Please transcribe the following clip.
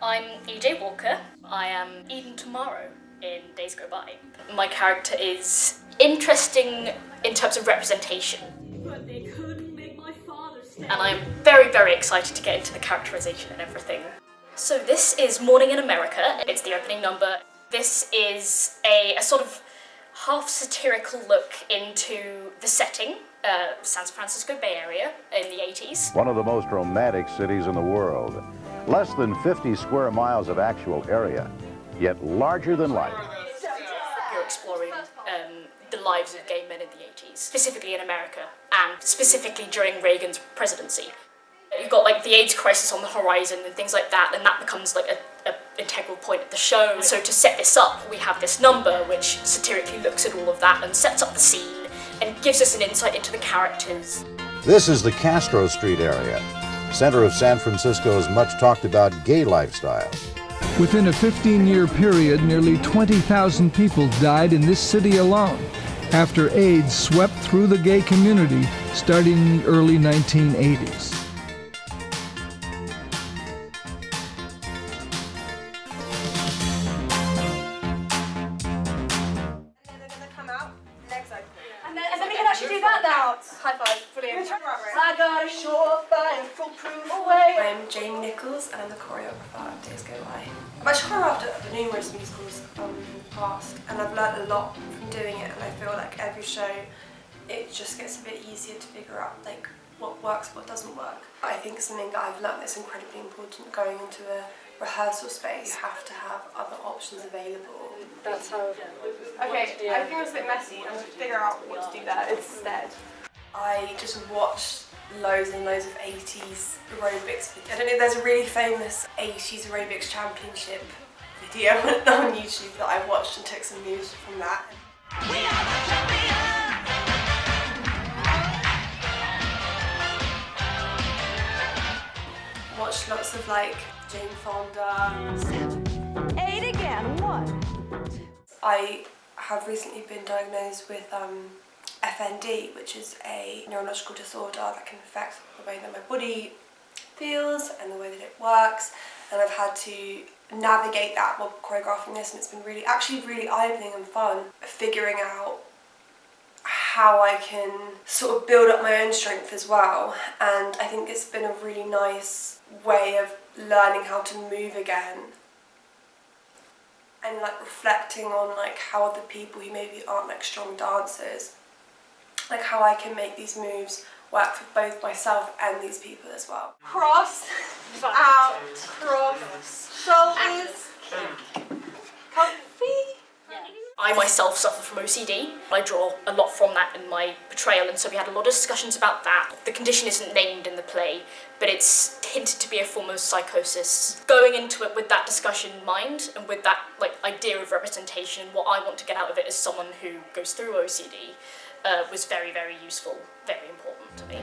I'm EJ Walker. I am Eden Tomorrow in Days Go By. My character is interesting in terms of representation. But they couldn't make my father stay. And I'm very, very excited to get into the characterization and everything. So this is Morning in America. It's the opening number. This is a sort of half satirical look into the setting, San Francisco Bay Area in the 80s. One of the most romantic cities in the world. Less than 50 square miles of actual area, yet larger than life. You're exploring the lives of gay men in the 80s, specifically in America, and specifically during Reagan's presidency. You've got like the AIDS crisis on the horizon and things like that, and that becomes like an integral point of the show. So to set this up, we have this number which satirically looks at all of that and sets up the scene and gives us an insight into the characters. This is the Castro Street area, center of San Francisco's much talked about gay lifestyle. Within a 15-year period, nearly 20,000 people died in this city alone after AIDS swept through the gay community starting in the early 1980s. And then we can actually do that now. High five, brilliant. I got a surefire, foolproof way. I'm Jane Nichols and I'm the choreographer of Days Go By. I've actually choreographed numerous musicals in the past and I've learnt a lot from doing it, and I feel like every show it just gets a bit easier to figure out like what works, what doesn't work. I think something that I've learnt that's incredibly important going into a rehearsal space, you have to have other options available. That's how. Okay, I think it's a bit messy. I'm going to figure out what to do there instead. I just watched loads and loads of 80s aerobics. I don't know, there's a really famous 80s aerobics championship video on YouTube that I watched and took some moves from that. We are the champions! Watched lots of like Jane Fonda. 8 again, 1. I have recently been diagnosed with FND, which is a neurological disorder that can affect the way that my body feels and the way that it works, and I've had to navigate that while choreographing this, and it's been really eye-opening and fun figuring out how I can sort of build up my own strength as well. And I think it's been a really nice way of learning how to move again and like reflecting on like how other people who maybe aren't like strong dancers, like how I can make these moves work for both myself and these people as well. Cross, out, cross, shoulders, comfy. I myself suffer from OCD. I draw a lot from that in my portrayal, and so we had a lot of discussions about that. The condition isn't named in the play, but it's hinted to be a form of psychosis. Going into it with that discussion in mind and with that like idea of representation, what I want to get out of it as someone who goes through OCD was very, very useful, very important to me.